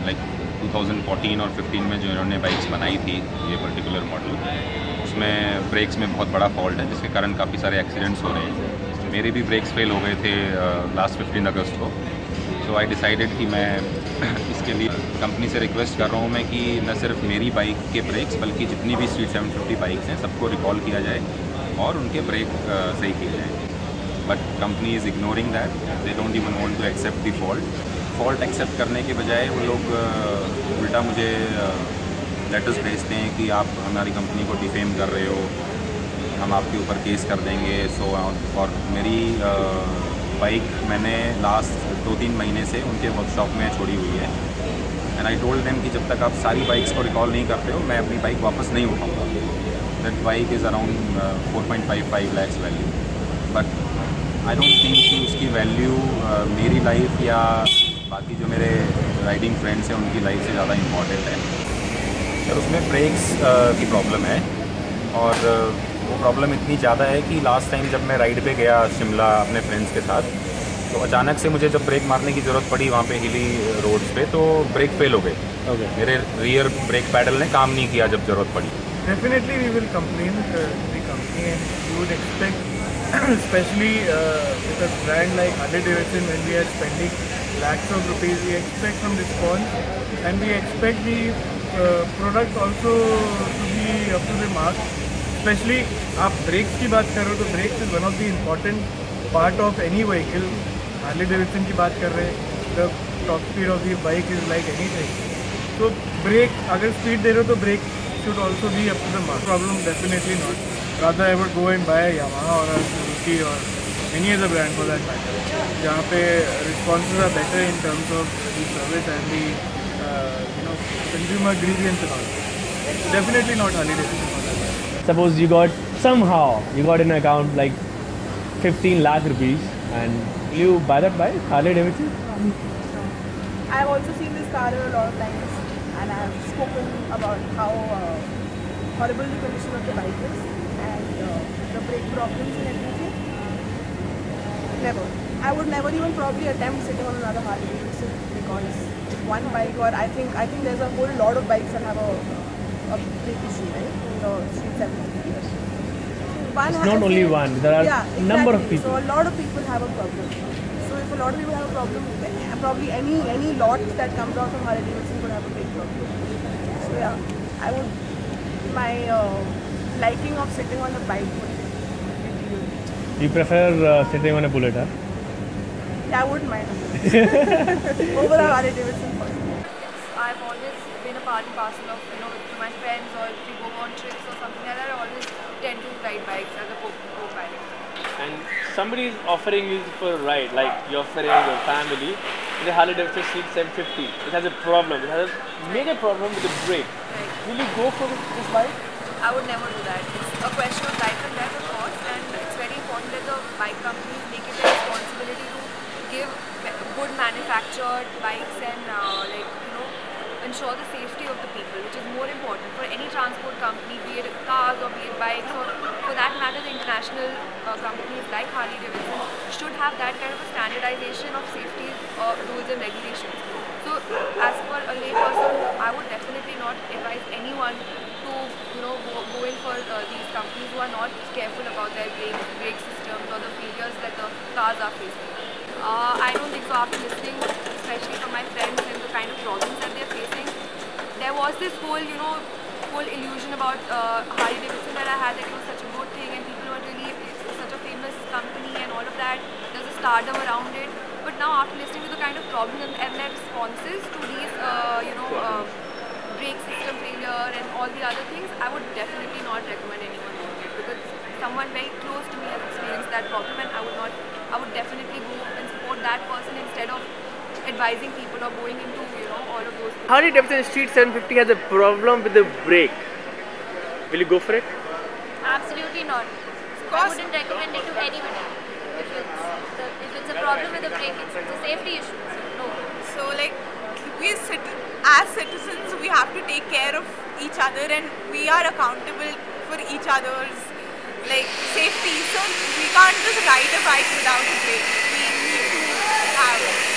Like 2014 और 15 में जो इन्होंने बाइक्स बनाई थी, ये पर्टिकुलर मॉडल, उसमें ब्रेक्स में बहुत बड़ा फॉल्ट है जिसके कारण काफ़ी सारे एक्सीडेंट्स हो रहे हैं। मेरे भी ब्रेक्स फेल हो गए थे लास्ट 15 अगस्त को। सो आई डिसाइडेड कि मैं इसके लिए कंपनी से रिक्वेस्ट कर रहा हूँ मैं कि न सिर्फ मेरी बाइक के ब्रेक्स बल्कि जितनी भी स्ट्रीट 750 बाइक्स हैं सबको रिकॉल किया जाए और उनके ब्रेक सही किए जाएँ। But company is ignoring that, they don't even want to accept the fault accept करने के बजाय वो लोग उल्टा मुझे लेटर्स भेजते हैं कि आप हमारी कंपनी को डिफेम कर रहे हो, हम आपके ऊपर केस कर देंगे। सो और मेरी बाइक मैंने लास्ट 2-3 महीने से उनके वर्कशॉप में छोड़ी हुई है एंड आई टोल्ड देम कि जब तक आप सारी बाइक्स को रिकॉल नहीं करते हो मैं अपनी बाइक वापस नहीं उठाऊँगा। That bike is around 4.55 lakhs value, but I don't think कि उसकी वैल्यू मेरी लाइफ या बाकी जो मेरे राइडिंग फ्रेंड्स हैं उनकी लाइफ से ज़्यादा इम्पॉर्टेंट है। सर उसमें ब्रेक्स की प्रॉब्लम है और वो प्रॉब्लम इतनी ज़्यादा है कि लास्ट टाइम जब मैं राइड पे गया शिमला अपने फ्रेंड्स के साथ, तो अचानक से मुझे जब ब्रेक मारने की ज़रूरत पड़ी वहाँ पे हिली रोड्स पे, तो ब्रेक फेल हो गए। मेरे रियर ब्रेक पैडल ने काम नहीं किया जब ज़रूरत पड़ी। Definitely we will complain to the company, and you would expect especially with a brand like Harley Davidson, when we are spending lakhs of rupees, we expect some response and we expect the product also to be up to the mark. Especially आप brakes की बात कर रहे हो तो brakes is one of the important part of any vehicle. Harley Davidson की बात कर रहे हैं, the top speed of the bike is like anything. So brake, अगर speed दे रहे हो तो brake should also be up to the mark. Problem definitely not. Rather I would go and buy a Yamaha or a Suzuki or any other brand for that matter, जहाँ पे responses are better in terms of the service and the consumer grievance and all. Definitely not Harley Davidson for that matter. Suppose you got an account like 15 lakh rupees, and will you buy that bike, Harley Davidson? I've also seen this car a lot of times, and I've spoken about how horrible the condition of the bike is and the brake problems and everything. Never. I would never even probably attempt sitting on another Harley Davidson because one bike, or I think there's a whole lot of bikes that have a brake issue, right? The street 750. It's not only one. There are exactly. Number of people. So a lot of people have a problem. So if a lot of people have a problem, probably any lot that comes out from Harley Davidson could have a big problem. So yeah, I would, my liking of sitting on a bike would reduce. You prefer sitting on a bullet, huh? Yeah, I wouldn't mind over a Harley Davidson for sure. I've always been a part and parcel of, with my friends, or if we go on trips or something like that, I always tend to ride bikes as a co-pilot. And somebody is offering you for a ride, like your friend, your family, in the Harley Davidson Street 750. It has a problem. It has a major problem with the brake. Right. Will you go for this bike? I would never do that. It's a question of life and death, of course, and it's very important that the bike companies make it their responsibility to give good manufactured bikes and ensure the safety of the people, which is more important for any transport company, be it cars or be it bikes, or for that matter the international companies like Harley Davidson should have that kind of a standardization of safety rules and regulations. So as per a layperson, I would definitely not advise anyone to go in for these companies who are not careful about their brake systems or the failures that the cars are facing. I don't think so. After listening, especially from my friends and the kind of problems that they're facing, there was this whole illusion about Harley Davidson that I had, that it was such a good thing and people were really, it's such a famous company and all of that. There's a stardom around it. But now after listening to the kind of problems and their responses to these, brake system failure and all the other things, I would definitely not recommend anyone doing it, because someone very close to me has experienced that problem, and I would definitely go and support that person instead of advising people or going into all of those things. Harley Davidson Street 750 has a problem with the brake. Will you go for it? Absolutely not. I wouldn't recommend it to anybody. If it's a problem with the brake, it's a safety issue. So no. So as citizens, we have to take care of each other, and we are accountable for each other's safety. So we can't just ride a bike without a brake. We need to have